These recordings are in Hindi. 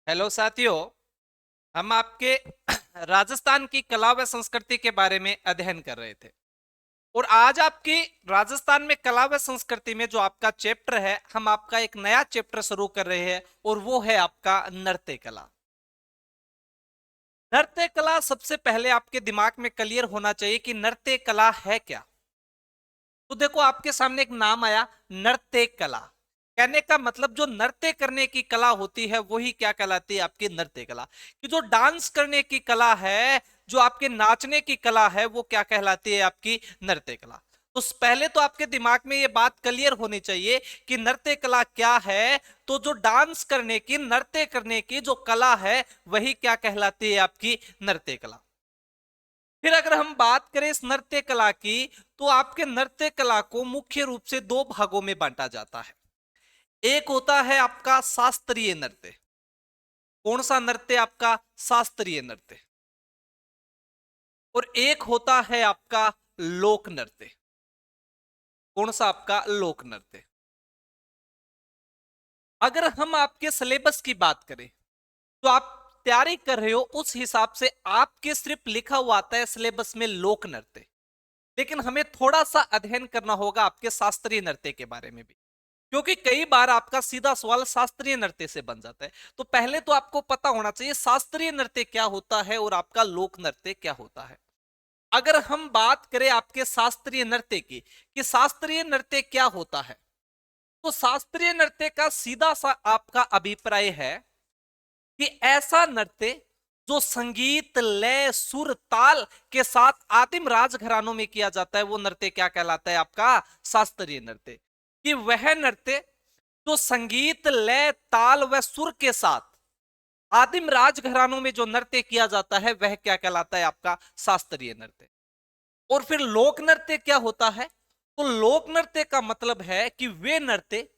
हेलो साथियों। हम आपके राजस्थान की कला व संस्कृति के बारे में अध्ययन कर रहे थे। और आज आपकी राजस्थान में कला व संस्कृति में जो आपका चैप्टर है, हम आपका एक नया चैप्टर शुरू कर रहे हैं और वो है आपका नृत्य कला। नृत्य कला सबसे पहले आपके दिमाग में क्लियर होना चाहिए कि नृत्य कला है क्या। तो देखो, आपके सामने एक नाम आया, नृत्य कला। कहने का मतलब जो नृत्य करने की कला होती है वही क्या कहलाती है, आपकी नृत्य कला। कि जो डांस करने की कला है, जो आपके नाचने की कला है, वो क्या कहलाती है, आपकी नृत्य कला। तो पहले तो आपके दिमाग में ये बात क्लियर होनी चाहिए कि नृत्य कला क्या है। तो जो डांस करने की, नृत्य करने की जो कला है, वही क्या कहलाती है, आपकी नृत्य कला। फिर अगर हम बात करें इस नृत्य कला की, तो आपके नृत्य कला को मुख्य रूप से दो भागों में बांटा जाता है। एक होता है आपका शास्त्रीय नृत्य। कौन सा नृत्य? आपका शास्त्रीय नृत्य। और एक होता है आपका लोक नृत्य। कौन सा? आपका लोक नृत्य। अगर हम आपके सिलेबस की बात करें, तो आप तैयारी कर रहे हो, उस हिसाब से आपके सिर्फ लिखा हुआ आता है सिलेबस में लोक नृत्य। लेकिन हमें थोड़ा सा अध्ययन करना होगा आपके शास्त्रीय नृत्य के बारे में भी, क्योंकि कई बार आपका सीधा सवाल शास्त्रीय नृत्य से बन जाता है। तो पहले तो आपको पता होना चाहिए शास्त्रीय नृत्य क्या होता है और आपका लोक नृत्य क्या होता है। अगर हम बात करें आपके शास्त्रीय नृत्य की, कि शास्त्रीय नृत्य क्या होता है, तो शास्त्रीय नृत्य का सीधा सा आपका अभिप्राय है कि ऐसा नृत्य जो संगीत, लय, सुर, ताल के साथ आदिम राजघरानों में किया जाता है, वो नृत्य क्या कहलाता है, आपका शास्त्रीय नृत्य। कि वह नृत्य जो संगीत, लय, ताल व सुर के साथ आदिम राजघरानों में जो नृत्य किया जाता है, वह क्या कहलाता है, आपका शास्त्रीय नृत्य। और फिर लोक नृत्य क्या होता है? तो लोक नृत्य का मतलब है कि वे नृत्य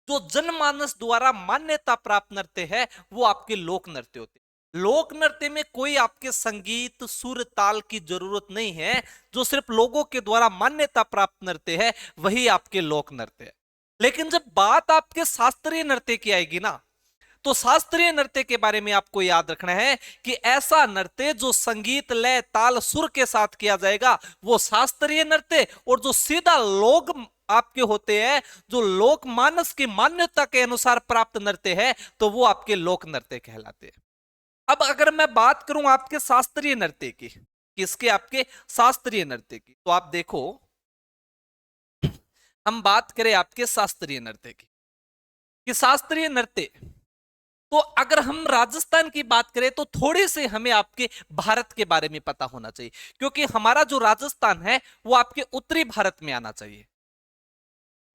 जो जनमानस द्वारा मान्यता प्राप्त नृत्य है, वो आपके लोक नृत्य होते हैं। लोक नृत्य में कोई आपके संगीत, सुर, ताल की जरूरत नहीं है। जो सिर्फ लोगों के द्वारा मान्यता प्राप्त नृत्य है, वही आपके लोक नृत्य है। लेकिन जब बात आपके शास्त्रीय नृत्य की आएगी ना, तो शास्त्रीय नृत्य के बारे में आपको याद रखना है कि ऐसा नृत्य जो संगीत, लय, ताल, सुर के साथ किया जाएगा, वो शास्त्रीय नृत्य। और जो सीधा लोक आपके होते हैं, जो लोक मानस की मान्यता के अनुसार प्राप्त नृत्य है, तो वो आपके लोक नृत्य कहलाते हैं। अब अगर मैं बात करूं आपके शास्त्रीय नृत्य की, किसके? आपके शास्त्रीय नृत्य की, तो आप देखो, हम बात करें आपके शास्त्रीय नृत्य की, कि शास्त्रीय नृत्य, तो अगर हम राजस्थान की बात करें, तो थोड़ी से हमें आपके भारत के बारे में पता होना चाहिए, क्योंकि हमारा जो राजस्थान है वो आपके उत्तरी भारत में आना चाहिए।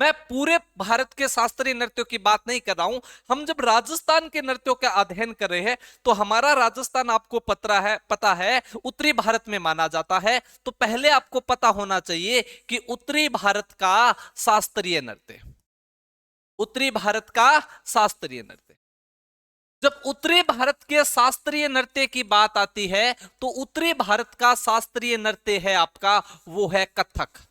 मैं पूरे भारत के शास्त्रीय नृत्यों की बात नहीं कर रहा हूं। हम जब राजस्थान के नृत्यों का अध्ययन कर रहे हैं, तो हमारा राजस्थान आपको पता है उत्तरी भारत में माना जाता है। तो पहले आपको पता होना चाहिए कि उत्तरी भारत का शास्त्रीय नृत्य, उत्तरी भारत का शास्त्रीय नृत्य। जब उत्तरी भारत के शास्त्रीय नृत्य की बात आती है, तो उत्तरी भारत का शास्त्रीय नृत्य है आपका, वो है कथक।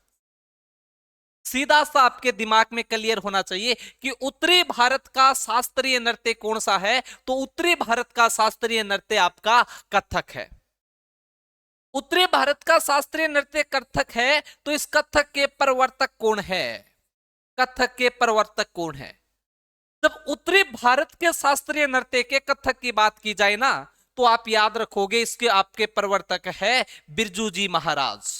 सीधा सा आपके दिमाग में क्लियर होना चाहिए कि उत्तरी भारत का शास्त्रीय नृत्य कौन सा है। तो उत्तरी भारत का शास्त्रीय नृत्य आपका कथक है। उत्तरी भारत का शास्त्रीय नृत्य कथक है, तो इस कथक के प्रवर्तक कौन है? कथक के प्रवर्तक कौन है? जब उत्तरी भारत के शास्त्रीय नृत्य के कथक की बात की जाए ना, तो आप याद रखोगे इसके आपके प्रवर्तक है बिरजू जी महाराज।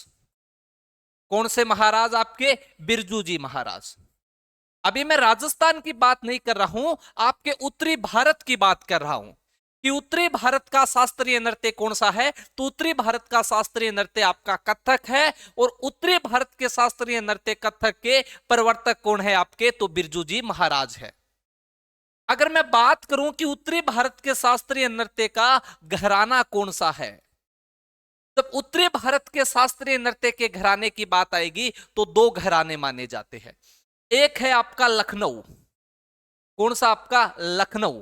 कौन से महाराज? आपके बिरजू जी महाराज। अभी मैं राजस्थान की बात नहीं कर रहा हूं, आपके उत्तरी भारत की बात कर रहा हूं कि उत्तरी भारत का शास्त्रीय नृत्य कौन सा है। तो उत्तरी भारत का शास्त्रीय नृत्य आपका कथक है। और उत्तरी भारत के शास्त्रीय नृत्य कथक के प्रवर्तक कौन है आपके? तो बिरजू जी महाराज है। अगर मैं बात करूं कि उत्तरी भारत के शास्त्रीय नृत्य का घराना कौन सा है, जब उत्तरी भारत के शास्त्रीय नृत्य के घराने की बात आएगी, तो दो घराने माने जाते हैं। एक है आपका लखनऊ। कौन सा? आपका लखनऊ।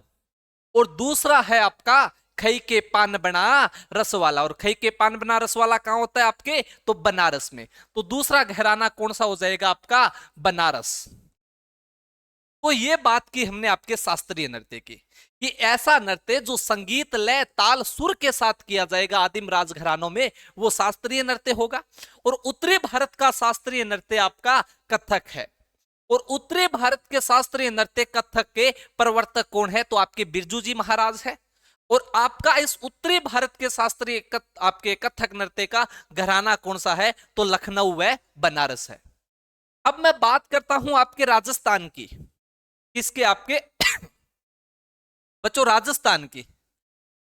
और दूसरा है आपका खई के पान बना रसवाला। और खई के पान बना रसवाला कहां होता है आपके? तो बनारस में। तो दूसरा घराना कौन सा हो जाएगा आपका? बनारस। तो ये बात की हमने आपके शास्त्रीय नृत्य की कि ऐसा नृत्य जो संगीत लय ताल सुर के साथ किया जाएगा आदिम राजघरानों में, वो शास्त्रीय नृत्य होगा। और उत्तरी भारत का शास्त्रीय नृत्य आपका कथक है। और उत्तरी भारत के शास्त्रीय नृत्य कथक के प्रवर्तक कौन है? तो आपके बिरजू जी महाराज है। और आपका इस उत्तरी भारत के शास्त्रीय आपके कथक नृत्य का घराना कौन सा है? तो लखनऊ व बनारस है। अब मैं बात करता हूं आपके राजस्थान की। किसके? आपके बच्चों राजस्थान की।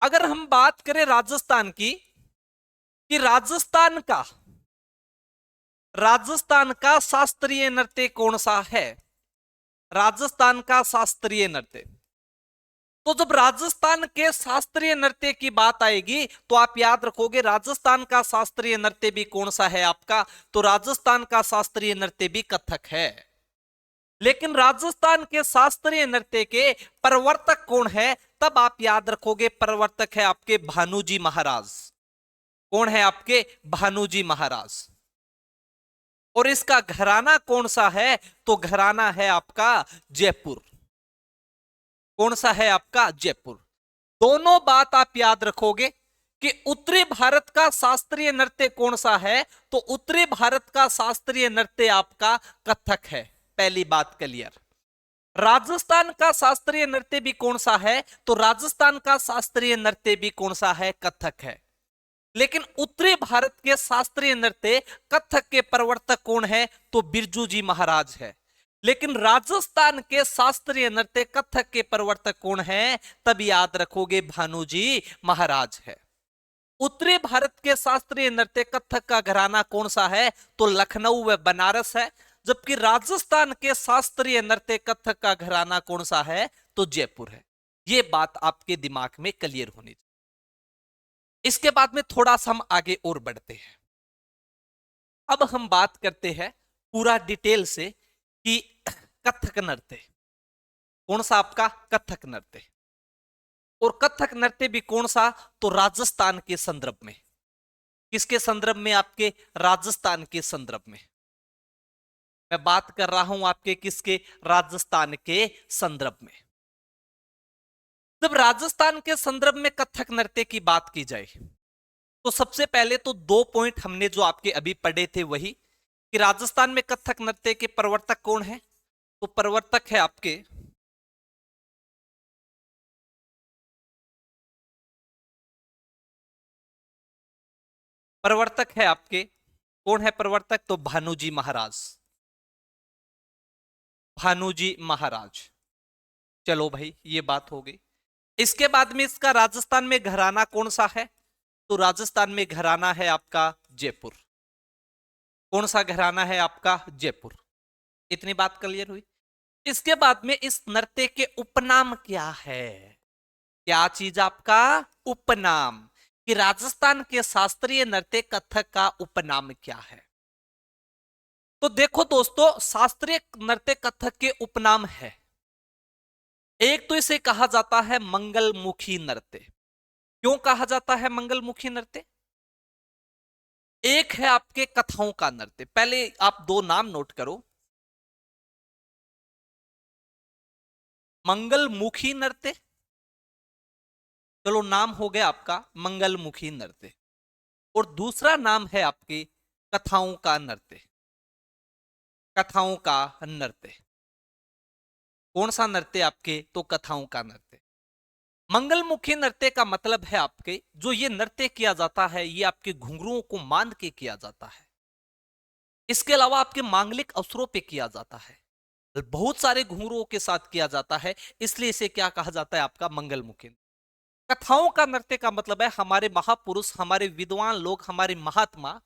अगर हम बात करें राजस्थान की कि राजस्थान का शास्त्रीय नृत्य कौन सा है? राजस्थान का शास्त्रीय नृत्य। तो जब राजस्थान के शास्त्रीय नृत्य की बात आएगी तो आप याद रखोगे राजस्थान का शास्त्रीय नृत्य भी कौन सा है आपका? तो राजस्थान का शास्त्रीय नृत्य भी कथक है। लेकिन राजस्थान के शास्त्रीय नृत्य के प्रवर्तक कौन है? तब आप याद रखोगे प्रवर्तक है आपके भानुजी महाराज। कौन है? आपके भानुजी महाराज। और इसका घराना कौन सा है? तो घराना है आपका जयपुर। कौन सा है आपका? जयपुर। दोनों बात आप याद रखोगे कि उत्तरी भारत का शास्त्रीय नृत्य कौन सा है? तो उत्तरी भारत का शास्त्रीय नृत्य आपका कथक है। पहली बात क्लियर। राजस्थान का शास्त्रीय नृत्य भी कौन सा है? तो राजस्थान का शास्त्रीय नृत्य भी कौन सा है? कथक है। लेकिन उत्तरी भारत के शास्त्रीय नृत्य कथक के प्रवर्तक कौन है? तो बिरजू जी महाराज है। लेकिन राजस्थान के शास्त्रीय नृत्य कथक के प्रवर्तक कौन है? तब याद रखोगे भानुजी महाराज है। उत्तरी भारत के शास्त्रीय नृत्य कथक का घराना कौन सा है? तो लखनऊ व बनारस है। जबकि राजस्थान के शास्त्रीय नृत्य कथक का घराना कौन सा है? तो जयपुर है। यह बात आपके दिमाग में क्लियर होनी चाहिए। इसके बाद में थोड़ा सा हम आगे और बढ़ते हैं। अब हम बात करते हैं पूरा डिटेल से कि कथक नृत्य कौन सा आपका? कथक नृत्य। और कथक नृत्य भी कौन सा? तो राजस्थान के संदर्भ में। किसके संदर्भ में? आपके राजस्थान के संदर्भ में मैं बात कर रहा हूं। आपके किसके? राजस्थान के संदर्भ में। जब राजस्थान के संदर्भ में कथक नृत्य की बात की जाए तो सबसे पहले तो 2 पॉइंट हमने जो आपके अभी पढ़े थे वही कि राजस्थान में कथक नृत्य के प्रवर्तक कौन है? तो प्रवर्तक है आपके कौन है प्रवर्तक? तो भानुजी महाराज। भानुजी महाराज। चलो भाई ये बात हो गई। इसके बाद में इसका राजस्थान में घराना कौन सा है? तो राजस्थान में घराना है आपका जयपुर। कौन सा घराना है आपका? जयपुर। इतनी बात क्लियर हुई। इसके बाद में इस नृत्य के उपनाम क्या है? क्या चीज? आपका उपनाम। कि राजस्थान के शास्त्रीय नृत्य कथक का उपनाम क्या है? तो देखो दोस्तों, शास्त्रीय नृत्य कथक के उपनाम है। एक तो इसे कहा जाता है मंगलमुखी नृत्य। क्यों कहा जाता है मंगलमुखी नृत्य? एक है आपके कथाओं का नृत्य। पहले आप 2 नाम नोट करो। मंगलमुखी नृत्य, चलो नाम हो गया आपका मंगलमुखी नृत्य। और दूसरा नाम है आपके कथाओं का नृत्य। कथाओं का नृत्य कौन सा नृत्य आपके? तो कथाओं का नृत्य। मंगलमुखी नृत्य का मतलब है आपके जो ये नृत्य किया जाता है ये आपके घुंघरुओं को मान के किया जाता है। इसके अलावा आपके मांगलिक अवसरों पे किया जाता है। बहुत सारे घुंघरुओं के साथ किया जाता है, इसलिए इसे क्या कहा जाता है? आपका मंगलमुखी। कथाओं का नृत्य का मतलब है हमारे महापुरुष, हमारे विद्वान लोग, हमारे महात्मा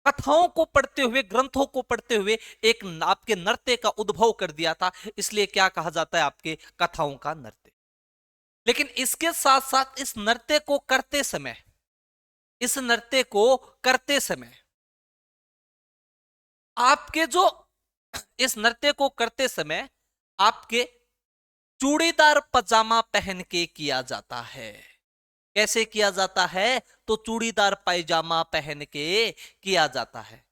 कथाओं को पढ़ते हुए, ग्रंथों को पढ़ते हुए एक आपके नृत्य का उद्भव कर दिया था, इसलिए क्या कहा जाता है? आपके कथाओं का नृत्य। लेकिन इसके साथ साथ इस नृत्य को करते समय आपके जो इस नृत्य को करते समय आपके चूड़ीदार पजामा पहन के किया जाता है। कैसे किया जाता है? तो चूड़ीदार पैजामा पहन के किया जाता है।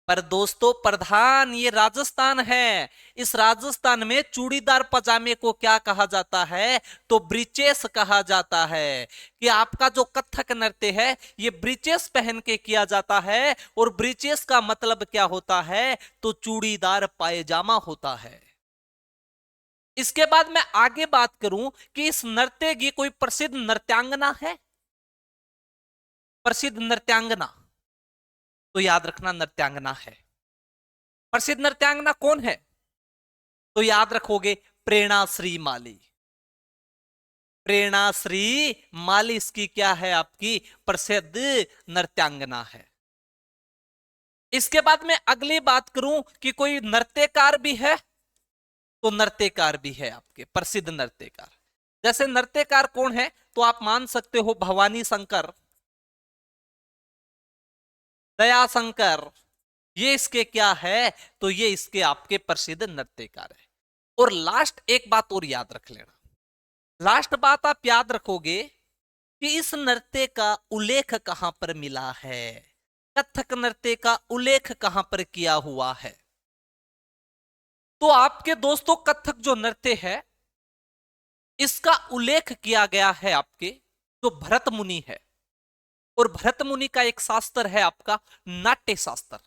पर दोस्तों प्रधान, ये राजस्थान है। इस राजस्थान में चूड़ीदार पजामे को क्या कहा जाता है? तो ब्रीचेस कहा जाता है। कि आपका जो कथक नृत्य है ये ब्रीचेस पहन के किया जाता है। और ब्रीचेस का मतलब क्या होता है? तो चूड़ीदार पायजामा होता है। इसके बाद मैं आगे बात करूं कि इस नृत्य की कोई प्रसिद्ध नृत्यांगना है। प्रसिद्ध नृत्यांगना, तो याद रखना नृत्यांगना है। प्रसिद्ध नृत्यांगना कौन है? तो याद रखोगे प्रेरणा श्री माली। प्रेरणा श्री माली इसकी क्या है? आपकी प्रसिद्ध नृत्यांगना है। इसके बाद में अगली बात करूं कि कोई नृत्यकार भी है। तो नृत्यकार भी है आपके प्रसिद्ध नृत्यकार। जैसे नृत्यकार कौन है? तो आप मान सकते हो भवानी शंकर, दया शंकर, ये इसके क्या है? तो ये इसके आपके प्रसिद्ध नृत्यकार है। और लास्ट एक बात और याद रख लेना। लास्ट बात आप याद रखोगे कि इस नृत्य का उल्लेख कहां पर मिला है। कथक नृत्य का उल्लेख कहां पर किया हुआ है? तो आपके दोस्तों कथक जो नृत्य है इसका उल्लेख किया गया है आपके जो भरत मुनि है। और भरत मुनि का एक शास्त्र है आपका नाट्य शास्त्र।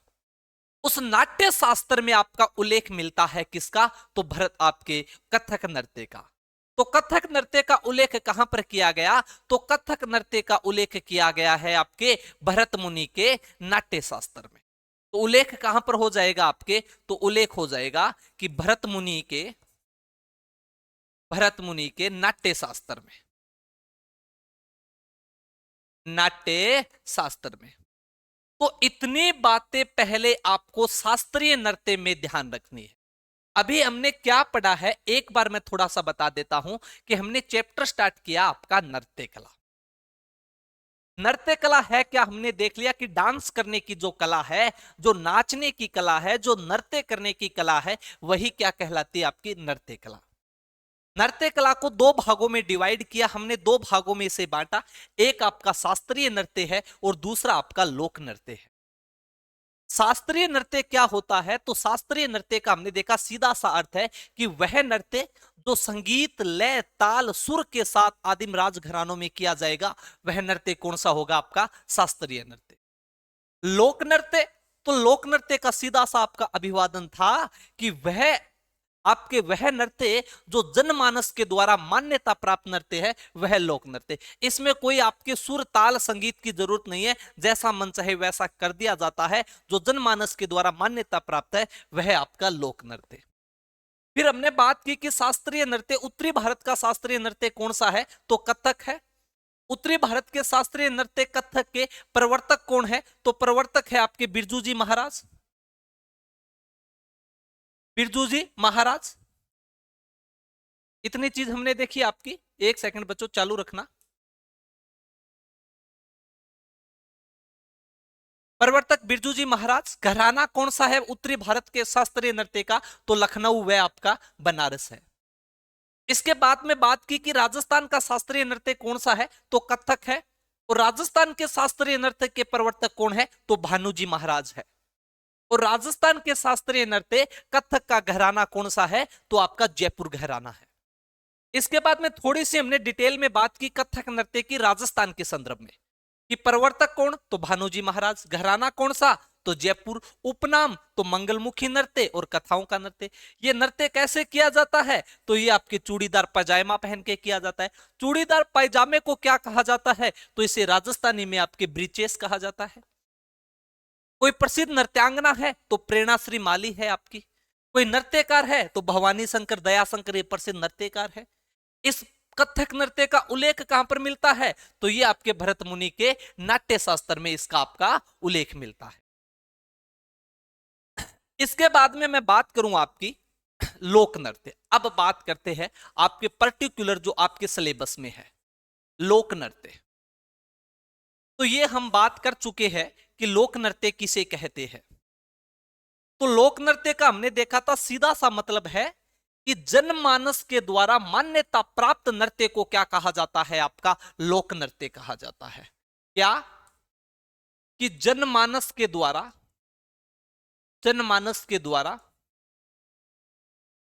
उस नाट्य शास्त्र में आपका उल्लेख मिलता है किसका? तो भरत आपके कथक नृत्य का। तो कथक नृत्य का उल्लेख कहां पर किया गया? तो कथक नृत्य का उल्लेख किया गया है आपके भरत मुनि के नाट्य शास्त्र में। तो उल्लेख कहां पर हो जाएगा आपके? तो उल्लेख हो जाएगा कि भरत मुनि के नाट्य शास्त्र में। नाट्य शास्त्र में। तो इतनी बातें पहले आपको शास्त्रीय नृत्य में ध्यान रखनी है। अभी हमने क्या पढ़ा है एक बार मैं थोड़ा सा बता देता हूं कि हमने चैप्टर स्टार्ट किया आपका नृत्य कला। नृत्य कला है क्या? हमने देख लिया कि डांस करने की जो कला है, जो नाचने की कला है, जो नृत्य करने की कला है, वही क्या कहलाती है? आपकी नृत्य कला। नृत्य कला को दो भागों में डिवाइड किया हमने, दो भागों में इसे बांटा। एक आपका शास्त्रीय नृत्य है और दूसरा आपका लोक नृत्य है। शास्त्रीय नृत्य क्या होता है? तो शास्त्रीय नृत्य का हमने देखा सीधा सा अर्थ है कि वह नृत्य जो संगीत, लय, ताल, सुर के साथ आदिम राजघरानों में किया जाएगा, वह नृत्य कौन सा होगा? आपका शास्त्रीय नृत्य। लोक नृत्य, तो लोक नृत्य का सीधा सा आपका अभिवादन था कि वह नृत्य जो जनमानस के द्वारा मान्यता प्राप्त नृत्य है, वह लोक नृत्य। इसमें कोई आपके सुर, ताल, संगीत की जरूरत नहीं है, जैसा मन चाहे वैसा कर दिया जाता है। जो जनमानस के द्वारा मान्यता प्राप्त है वह आपका लोक नृत्य। फिर हमने बात की कि शास्त्रीय नृत्य, उत्तरी भारत का शास्त्रीय नृत्य कौन सा है? तो कथक है। उत्तरी भारत के शास्त्रीय नृत्य कथक के प्रवर्तक कौन है? तो प्रवर्तक है आपके बिरजू जी महाराज। बिरजू जी महाराज। इतनी चीज हमने देखी आपकी। एक सेकंड बच्चों चालू रखना। प्रवर्तक बिरजू जी महाराज। घराना कौन सा है उत्तरी भारत के शास्त्रीय नृत्य का? तो लखनऊ व आपका बनारस है। इसके बाद में बात की कि राजस्थान का शास्त्रीय नृत्य कौन सा है? तो कथक है। और राजस्थान के शास्त्रीय नृत्य के प्रवर्तक कौन है? तो भानुजी महाराज है। और राजस्थान के शास्त्रीय नृत्य कथक का घराना कौन सा है? तो आपका जयपुर घराना है। इसके बाद में थोड़ी सी हमने डिटेल में बात की कथक नृत्य की राजस्थान के संदर्भ में कि प्रवर्तक कौन? तो भानुजी महाराज। घराना कौन सा? तो जयपुर। उपनाम तो मंगलमुखी नृत्य और कथाओं का नृत्य। ये नृत्य कैसे किया जाता है? तो ये आपके चूड़ीदार पायजामा पहन के किया जाता है। चूड़ीदार पायजामे को क्या कहा जाता है? तो इसे राजस्थानी में आपके ब्रीचेस कहा जाता है। कोई प्रसिद्ध नृत्यांगना है तो प्रेरणा श्री माली है आपकी। कोई नृत्यकार है तो भवानी शंकर, दया शंकर, ये प्रसिद्ध नृत्यकार है। इस कथक नृत्य का उल्लेख कहां पर मिलता है? तो ये आपके भरत मुनि के नाट्य शास्त्र में इसका आपका उल्लेख मिलता है। इसके बाद में मैं बात करूं आपकी लोक नृत्य। अब बात करते हैं आपके पर्टिकुलर जो आपके सिलेबस में है लोक नृत्य। तो ये हम बात कर चुके हैं कि लोक नृत्य किसे कहते हैं। तो लोक नृत्य का हमने देखा था सीधा सा मतलब है कि जनमानस के द्वारा मान्यता प्राप्त नृत्य को क्या कहा जाता है? आपका लोक नृत्य कहा जाता है। क्या? कि जनमानस के द्वारा जनमानस के द्वारा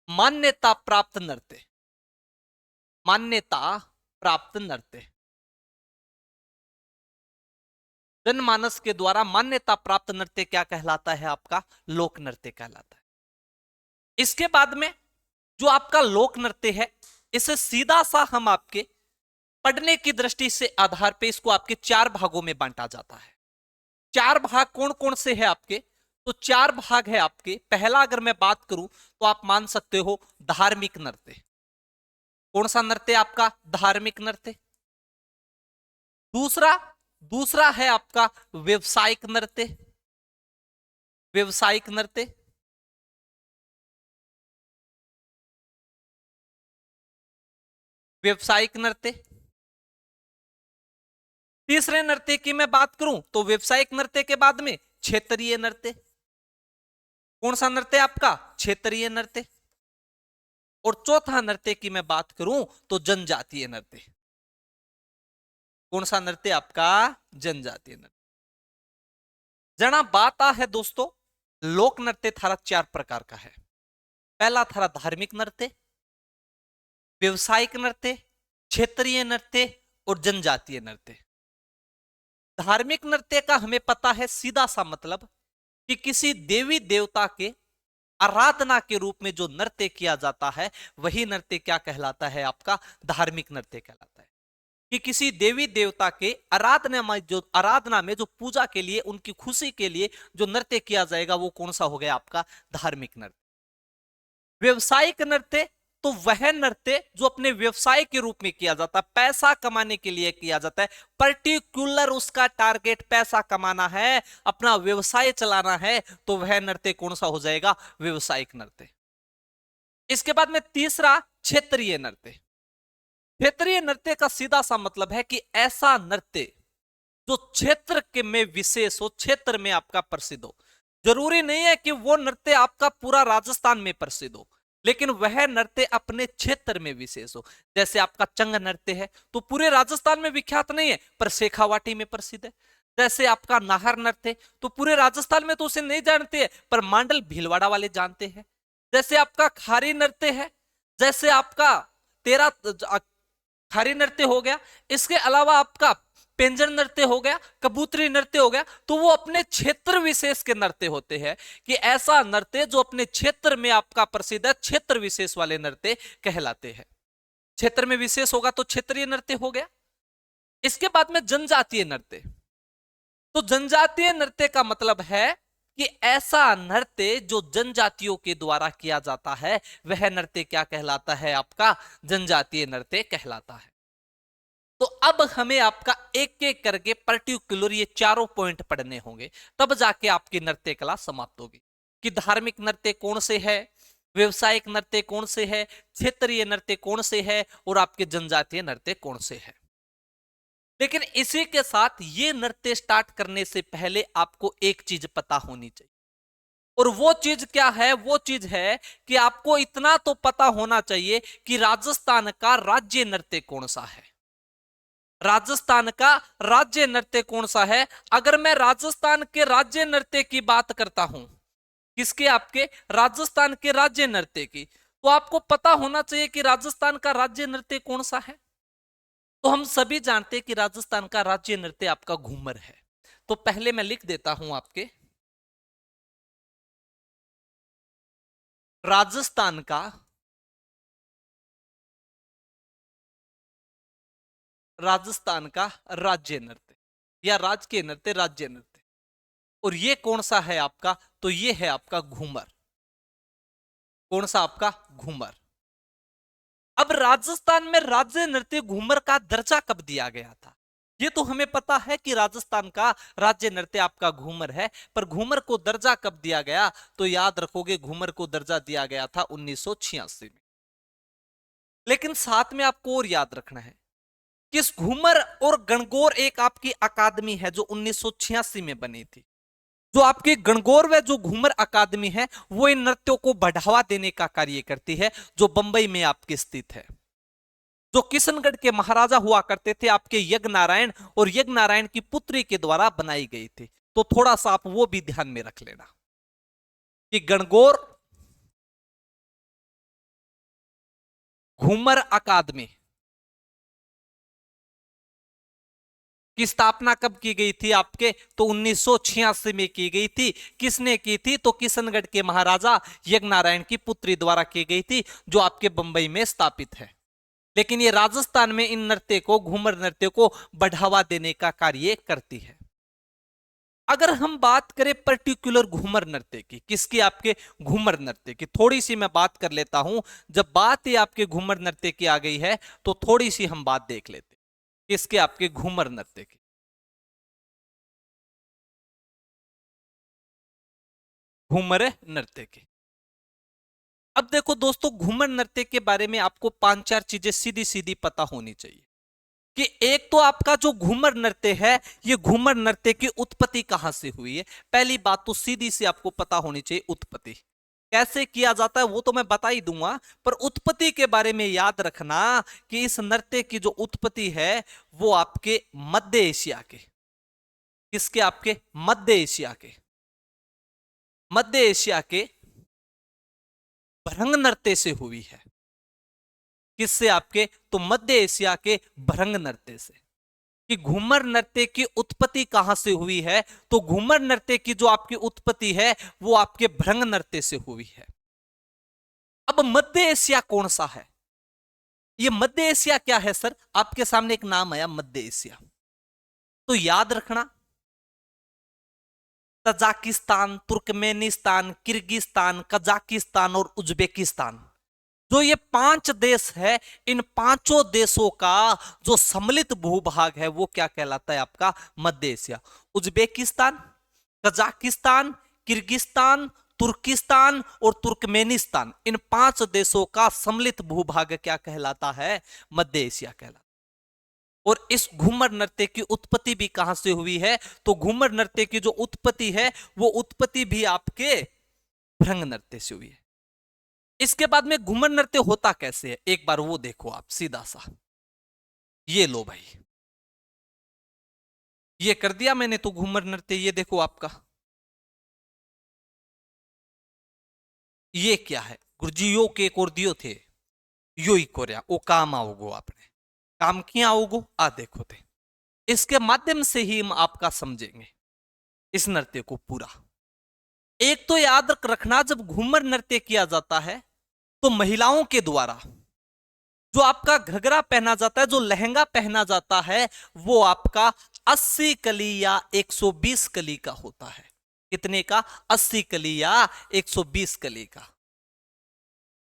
मान्यता प्राप्त नृत्य, मान्यता प्राप्त नृत्य, जनमानस के द्वारा मान्यता प्राप्त नृत्य क्या कहलाता है? आपका लोक नृत्य कहलाता है। इसके बाद में जो आपका लोक नृत्य है, इसे सीधा सा हम आपके पढ़ने की दृष्टि से आधार पे इसको आपके 4 भागों में बांटा जाता है। 4 भाग कौन कौन से हैं आपके? तो 4 भाग है आपके। पहला अगर मैं बात करूं तो आप मान सकते हो धार्मिक नृत्य। कौन सा नृत्य? आपका धार्मिक नृत्य। दूसरा है आपका व्यवसायिक नृत्य, व्यवसायिक नृत्य। व्यवसायिक नृत्य। तीसरे नृत्य की मैं बात करूं तो व्यवसायिक नृत्य के बाद में क्षेत्रीय नृत्य। कौन सा नृत्य? आपका क्षेत्रीय नृत्य। और चौथा नृत्य की मैं बात करूं तो जनजातीय नृत्य। कौन सा नृत्य? आपका जनजातीय नृत्य। जना बात है दोस्तों, लोक नृत्य थारा 4 प्रकार का है। पहला थारा धार्मिक नृत्य, व्यवसायिक नृत्य, क्षेत्रीय नृत्य और जनजातीय नृत्य। धार्मिक नृत्य का हमें पता है सीधा सा मतलब कि किसी देवी देवता के आराधना के रूप में जो नृत्य किया जाता है वही नृत्य क्या कहलाता है? आपका धार्मिक नृत्य कहलाता है। कि किसी देवी देवता के आराधना में जो पूजा के लिए, उनकी खुशी के लिए जो नृत्य किया जाएगा वो कौन सा हो गया? आपका धार्मिक नृत्य। व्यवसायिक नृत्य तो वह नृत्य जो अपने व्यवसाय के रूप में किया जाता है, पैसा कमाने के लिए किया जाता है। पर्टिकुलर उसका टारगेट पैसा कमाना है, अपना व्यवसाय चलाना है, तो वह नृत्य कौन सा हो जाएगा? व्यवसायिक नृत्य। इसके बाद में तीसरा क्षेत्रीय नृत्य। क्षेत्रीय नृत्य का सीधा सा मतलब है कि ऐसा नृत्य जो क्षेत्र के में विशेष हो, क्षेत्र में आपका प्रसिद्ध हो। जरूरी नहीं है कि वो नृत्य आपका पूरा राजस्थान में प्रसिद्ध हो, लेकिन वह नृत्य अपने क्षेत्र में विशेष हो। जैसे आपका चंग नृत्य है तो पूरे राजस्थान में विख्यात नहीं है, पर शेखावाटी में प्रसिद्ध है। जैसे आपका नाहर नृत्य तो पूरे राजस्थान में तो उसे नहीं जानते हैं, पर मांडल भीलवाड़ा वाले जानते हैं। जैसे आपका खारी नृत्य है, जैसे आपका तेरा खारी नृत्य हो गया, इसके अलावा आपका पेंजर नृत्य हो गया, कबूतरी नृत्य हो गया, तो वो अपने क्षेत्र विशेष के नृत्य होते हैं। कि ऐसा नृत्य जो अपने क्षेत्र में आपका प्रसिद्ध है, क्षेत्र विशेष वाले नृत्य कहलाते हैं। क्षेत्र में विशेष होगा तो क्षेत्रीय नृत्य हो गया। इसके बाद में जनजातीय नृत्य। तो जनजातीय नृत्य का मतलब है कि ऐसा नृत्य जो जनजातियों के द्वारा किया जाता है, वह नृत्य क्या कहलाता है? आपका जनजातीय नृत्य कहलाता है। तो अब हमें आपका एक एक करके पर्टिकुलर ये 4 पॉइंट पढ़ने होंगे, तब जाके आपकी नृत्य कला समाप्त होगी। कि धार्मिक नृत्य कौन से है, व्यवसायिक नृत्य कौन से है, क्षेत्रीय नृत्य कौन से है, और आपके जनजातीय नृत्य कौन से है। लेकिन इसी के साथ ये नृत्य स्टार्ट करने से पहले आपको एक चीज पता होनी चाहिए, और वो चीज क्या है? वो चीज है कि आपको इतना तो पता होना चाहिए कि राजस्थान का राज्य नृत्य कौन सा है। राजस्थान का राज्य नृत्य कौन सा है? अगर मैं राजस्थान के राज्य नृत्य की बात करता हूं, किसके? आपके राजस्थान के राज्य नृत्य की, तो आपको पता होना चाहिए कि राजस्थान का राज्य नृत्य कौन सा है। तो हम सभी जानते हैं कि राजस्थान का राज्य नृत्य आपका घूमर है। तो पहले मैं लिख देता हूं आपके राजस्थान का राज्य नृत्य या राजकीय नृत्य, राज्य नृत्य। और ये कौन सा है आपका? तो ये है आपका घूमर। कौन सा? आपका घूमर। अब राजस्थान में राज्य नृत्य घूमर का दर्जा कब दिया गया था? ये तो हमें पता है कि राजस्थान का राज्य नृत्य आपका घूमर है, पर घूमर को दर्जा कब दिया गया? तो याद रखोगे, घूमर को दर्जा दिया गया था 1986 में। लेकिन साथ में आपको और याद रखना है कि इस घूमर और गणगौर एक आपकी अकादमी है जो 1986 में बनी थी। जो आपकी गणगौर व जो घूमर अकादमी है वो इन नृत्यों को बढ़ावा देने का कार्य करती है, जो बंबई में आपकी स्थित है। जो किशनगढ़ के महाराजा हुआ करते थे आपके यज्ञ नारायण, और यज्ञ नारायण की पुत्री के द्वारा बनाई गई थी। तो थोड़ा सा आप वो भी ध्यान में रख लेना। कि गणगौर घूमर अकादमी की स्थापना कब की गई थी आपके? तो 1986 में की गई थी। किसने की थी? तो किशनगढ़ के महाराजा यज्ञनारायण की पुत्री द्वारा की गई थी, जो आपके बंबई में स्थापित है। लेकिन ये राजस्थान में इन नृत्य को, घूमर नृत्य को बढ़ावा देने का कार्य करती है। अगर हम बात करें पर्टिकुलर घूमर नृत्य की, किसकी? आपके घूमर नृत्य की थोड़ी सी मैं बात कर लेता हूं। जब बात ही आपके घूमर नृत्य की आ गई है तो थोड़ी सी हम बात देख लेते हैं किसके? आपके घूमर नृत्य की। घूमर नृत्य की। अब देखो दोस्तों, घूमर नृत्य के बारे में आपको 5-4 चीजें सीधी सीधी पता होनी चाहिए कि एक तो आपका जो घूमर नृत्य है, ये घूमर नृत्य की उत्पत्ति कहां से हुई है। पहली बात तो सीधी सी आपको पता होनी चाहिए, उत्पत्ति कैसे किया जाता है वो तो मैं बता ही दूंगा, पर उत्पत्ति के बारे में याद रखना कि इस नृत्य की जो उत्पत्ति है वो आपके मध्य एशिया के, किसके? आपके मध्य एशिया के, मध्य एशिया के भरंग नृत्य से हुई है। किससे? आपके तो मध्य एशिया के भरंग नृत्य से। कि घूमर नृत्य की उत्पत्ति कहां से हुई है? तो घूमर नृत्य की जो आपकी उत्पत्ति है वो आपके भरंग नृत्य से हुई है। अब मध्य एशिया कौन सा है? ये मध्य एशिया क्या है सर? आपके सामने एक नाम आया, मध्य एशिया, तो याद रखना तजाकिस्तान, तुर्कमेनिस्तान, किर्गिस्तान, कजाकिस्तान और उज्बेकिस्तान, जो ये 5 देश है, इन पांचों देशों का जो सम्मिलित भूभाग है वो क्या कहलाता है? आपका मध्य एशिया। उज्बेकिस्तान, कजाकिस्तान, किर्गिस्तान, तुर्किस्तान और तुर्कमेनिस्तान, इन 5 देशों का सम्मिलित भूभाग क्या कहलाता है? मध्य एशिया कहलाता है। और इस घूमर नृत्य की उत्पत्ति भी कहां से हुई है? तो घूमर नृत्य की जो उत्पत्ति है वो उत्पत्ति भी आपके भ्रंग नृत्य से हुई है। इसके बाद में घूमर नृत्य होता कैसे है, एक बार वो देखो आप सीधा सा। ये लो भाई, ये कर दिया मैंने तो घूमर नृत्य। ये देखो आपका, ये क्या है? गुरुजी यो के कोर दियो थे, यो ही कोरिया ओ काम आओगो, आपने काम किया आओगो आ देखो थे। इसके माध्यम से ही हम आपका समझेंगे इस नृत्य को पूरा। एक तो याद रखना, जब घूमर नृत्य किया जाता है तो महिलाओं के द्वारा जो आपका घघरा पहना जाता है, जो लहंगा पहना जाता है, वो आपका 80 कली या 120 कली का होता है। कितने का? 80 कली या 120 कली का।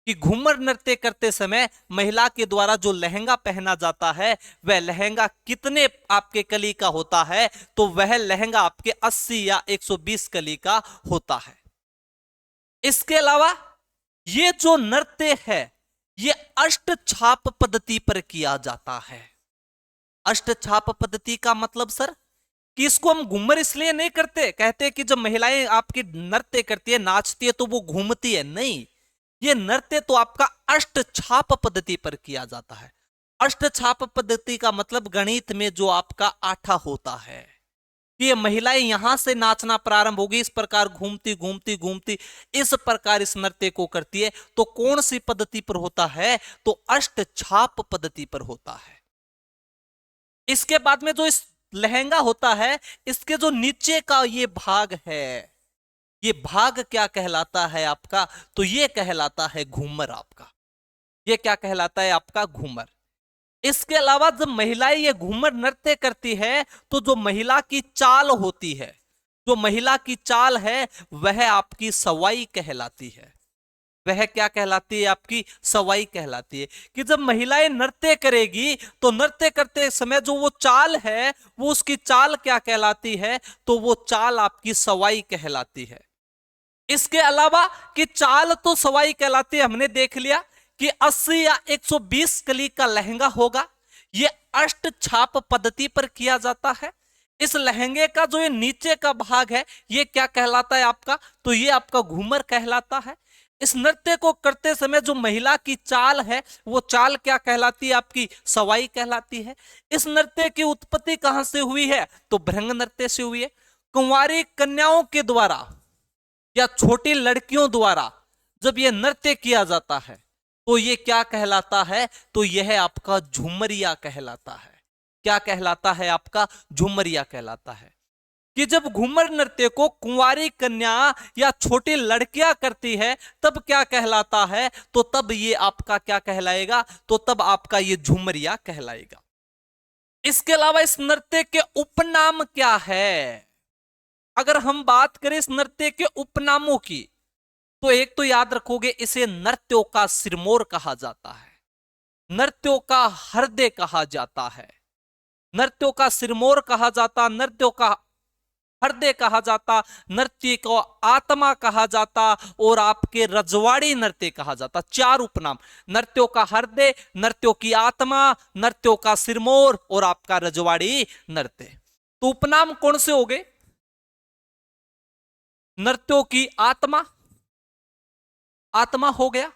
कि घूमर नृत्य करते समय महिला के द्वारा जो लहंगा पहना जाता है वह लहंगा कितने आपके कली का होता है? तो वह लहंगा आपके 80 या 120 कली का होता है। इसके अलावा ये जो नृत्य है ये अष्ट छाप पद्धति पर किया जाता है। अष्ट छाप पद्धति का मतलब सर कि इसको हम घूमर इसलिए नहीं करते, कहते कि जब महिलाएं आपकी नृत्य करती है, नाचती है, तो वो घूमती है, नहीं। ये नृत्य तो आपका अष्ट छाप पद्धति पर किया जाता है। अष्ट छाप पद्धति का मतलब गणित में जो आपका आठा होता है, ये महिलाएं यहां से नाचना प्रारंभ होगी, इस प्रकार घूमती घूमती घूमती इस प्रकार इस नृत्य को करती है। तो कौन सी पद्धति पर होता है? तो अष्ट छाप पद्धति पर होता है। इसके बाद में जो इस लहंगा होता है, इसके जो नीचे का ये भाग है, ये भाग क्या कहलाता है आपका? तो ये कहलाता है घूमर आपका। ये क्या कहलाता है आपका? घूमर। इसके अलावा जब महिलाएं ये घूमर नृत्य करती है तो जो महिला की चाल होती है, जो महिला की चाल है वह आपकी सवाई कहलाती है। वह क्या कहलाती है? आपकी सवाई कहलाती है। कि जब महिलाएं नृत्य करेगी तो नृत्य करते समय जो वो चाल है, वो उसकी चाल क्या कहलाती है? तो वो चाल आपकी सवाई कहलाती है। इसके अलावा कि चाल तो सवाई कहलाती है, हमने देख लिया कि 80 या 120 कली का लहंगा होगा। ये अष्ट छाप पद्धति पर किया जाता है। इस लहंगे का जो ये नीचे का भाग है ये क्या कहलाता है आपका? तो ये आपका घूमर कहलाता है। इस नृत्य को करते समय जो महिला की चाल है वो चाल क्या कहलाती है? आपकी सवाई कहलाती है। इस नृत्य की उत्पत्ति कहां से हुई है? तो भ्रंग नृत्य से हुई है। कुंवारी कन्याओं के द्वारा या छोटी लड़कियों द्वारा जब ये नृत्य किया जाता है तो ये क्या कहलाता है? तो यह आपका झुमरिया कहलाता है। क्या कहलाता है? आपका झुमरिया कहलाता है। कि जब घूमर नृत्य को कुंवारी कन्या या छोटी लड़कियां करती है तब क्या कहलाता है? तो तब ये आपका क्या कहलाएगा? तो तब आपका ये झुमरिया कहलाएगा। इसके अलावा इस नृत्य के उपनाम क्या है? अगर हम बात करें इस नृत्य के उपनामों की तो एक तो याद रखोगे, इसे नृत्यों का सिरमौर कहा जाता है, नृत्यों का हृदय कहा जाता है, नृत्यों का सिरमौर कहा जाता, नृत्यों का हृदय कहा जाता, नृत्य को आत्मा कहा जाता और आपके रजवाड़ी नृत्य कहा जाता। चार उपनाम, नृत्यों का हृदय, नृत्यों की आत्मा, नृत्यों का सिरमौर और आपका रजवाड़ी नृत्य। तो उपनाम कौन से हो गए? नृत्यों की आत्मा, आत्मा हो गया,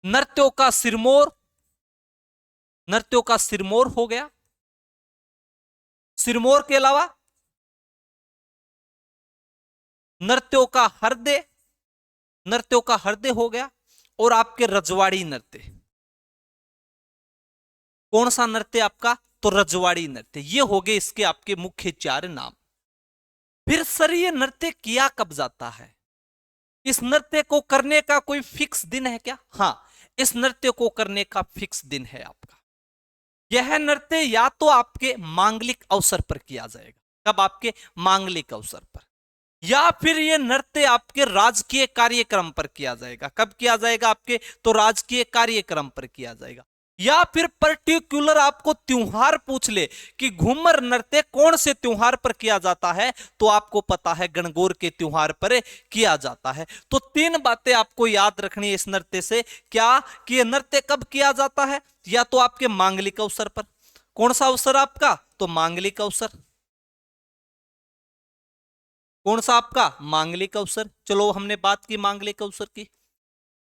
नृत्यों का सिरमौर, नृत्यों का सिरमौर हो गया, सिरमौर के अलावा नृत्यों का हृदय, नृत्यों का हृदय हो गया, और आपके रजवाड़ी नृत्य। कौन सा नृत्य आपका? तो रजवाड़ी नृत्य। ये हो गए इसके आपके मुख्य चार नाम। फिर सर ये नृत्य किया कब जाता है? इस नृत्य को करने का कोई फिक्स दिन है क्या? हाँ, इस नृत्य को करने का फिक्स दिन है आपका। यह नृत्य या तो आपके मांगलिक अवसर पर किया जाएगा। कब? आपके मांगलिक अवसर पर। या फिर यह नृत्य आपके राजकीय कार्यक्रम पर किया जाएगा। कब किया जाएगा? आपके तो राजकीय कार्यक्रम पर किया जाएगा। या फिर पर्टिकुलर आपको त्योहार पूछ ले कि घूमर नृत्य कौन से त्योहार पर किया जाता है, तो आपको पता है गणगौर के त्योहार पर किया जाता है। तो तीन बातें आपको याद रखनी है इस नृत्य से। क्या? कि यह नृत्य कब किया जाता है? या तो आपके मांगलिक अवसर पर। कौन सा अवसर आपका? तो मांगलिक अवसर। कौन सा आपका? मांगलिक अवसर। चलो हमने बात की मांगलिक अवसर की।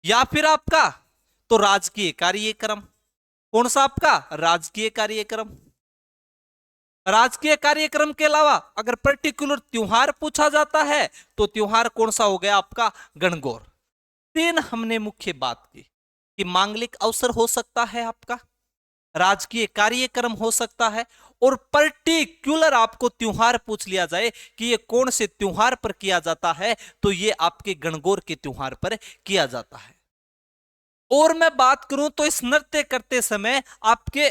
या फिर आपका तो राजकीय कार्यक्रम। कौन सा आपका? राजकीय कार्यक्रम। राजकीय कार्यक्रम के अलावा अगर पर्टिकुलर त्योहार पूछा जाता है तो त्योहार कौन सा हो गया? आपका गणगौर। तीन हमने मुख्य बात की कि मांगलिक अवसर हो सकता है आपका, राजकीय कार्यक्रम हो सकता है, और पर्टिकुलर आपको त्योहार पूछ लिया जाए कि ये कौन से त्योहार पर किया जाता है, तो ये आपके गणगौर के त्योहार पर किया जाता है। और मैं बात करूं तो इस नृत्य करते समय आपके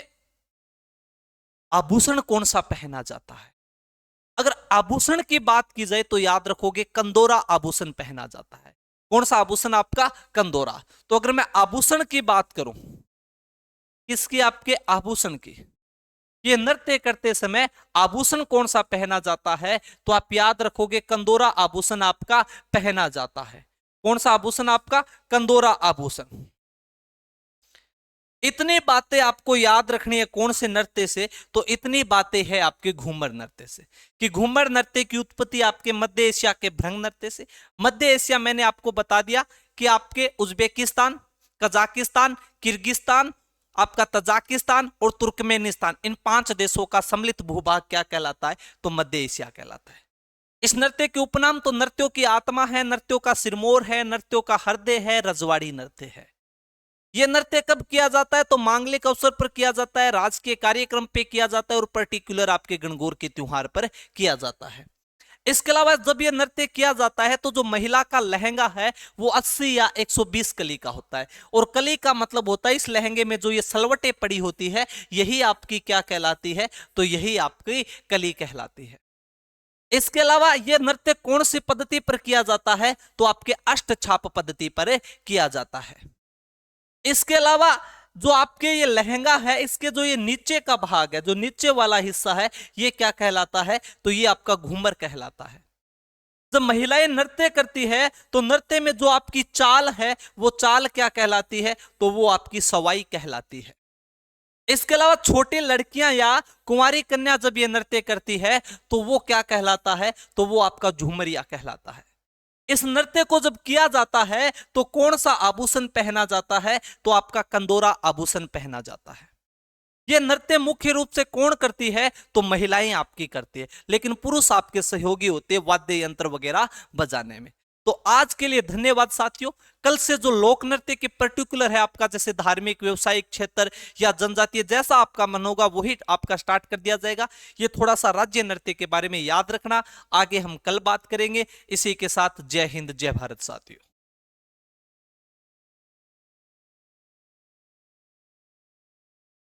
आभूषण कौन सा पहना जाता है? अगर आभूषण की बात की जाए तो याद रखोगे कंदोरा आभूषण पहना जाता है। कौन सा आभूषण? आपका कंदोरा। तो अगर मैं आभूषण की बात करूं, किसकी? आपके आभूषण की। ये नृत्य करते समय आभूषण कौन सा पहना जाता है? तो आप याद रखोगे कंदोरा आभूषण आपका पहना जाता है। कौन सा आभूषण? आपका कंदोरा आभूषण। इतनी बातें आपको याद रखनी है कौन से नृत्य से? तो इतनी बातें हैं आपके घूमर नृत्य से, कि घूमर नृत्य की उत्पत्ति आपके मध्य एशिया के भ्रंग नृत्य से। मध्य एशिया मैंने आपको बता दिया कि आपके उज्बेकिस्तान, कजाकिस्तान, किर्गिस्तान, आपका तजाकिस्तान और तुर्कमेनिस्तान, इन 5 देशों का सम्मिलित भूभाग क्या कहलाता है? तो मध्य एशिया कहलाता है। इस नृत्य के उपनाम तो नृत्यों की आत्मा है, नृत्यों का सिरमौर है, नृत्यों का हृदय है, रजवाड़ी नृत्य है। यह नृत्य कब किया जाता है? तो मांगलिक अवसर पर किया जाता है, राजकीय कार्यक्रम पे किया जाता है, और पर्टिकुलर आपके गणगौर के त्योहार पर किया जाता है। इसके अलावा जब यह नृत्य किया जाता है तो जो महिला का लहंगा है वो 80 या 120 कली का होता है, और कली का मतलब होता है इस लहंगे में जो ये सलवटें पड़ी होती है, यही आपकी क्या कहलाती है? तो यही आपकी कली कहलाती है। इसके अलावा यह नृत्य कौन सी पद्धति पर किया जाता है? तो आपके अष्टछाप पद्धति पर किया जाता है। इसके अलावा जो आपके ये लहंगा है, इसके जो ये नीचे का भाग है, जो नीचे वाला हिस्सा है, ये क्या कहलाता है? तो ये आपका घूमर कहलाता है। जब महिलाएं नृत्य करती है तो नृत्य में जो आपकी चाल है वो चाल क्या कहलाती है? तो वो आपकी सवाई कहलाती है। इसके अलावा छोटी लड़कियां या कुंवारी कन्या जब ये नृत्य करती है तो वो क्या कहलाता है? तो वो आपका झूमरिया कहलाता है। इस नृत्य को जब किया जाता है तो कौन सा आभूषण पहना जाता है? तो आपका कंदोरा आभूषण पहना जाता है। ये नृत्य मुख्य रूप से कौन करती है? तो महिलाएं आपकी करती है, लेकिन पुरुष आपके सहयोगी होते हैं वाद्य यंत्र वगैरह बजाने में। तो आज के लिए धन्यवाद साथियों। कल से जो लोक नृत्य के पर्टिकुलर है आपका, जैसे धार्मिक, व्यवसायिक क्षेत्र या जनजातीय, जैसा आपका मन होगा वही आपका स्टार्ट कर दिया जाएगा। ये थोड़ा सा राज्य नृत्य के बारे में याद रखना, आगे हम कल बात करेंगे। इसी के साथ जय हिंद, जय भारत साथियों।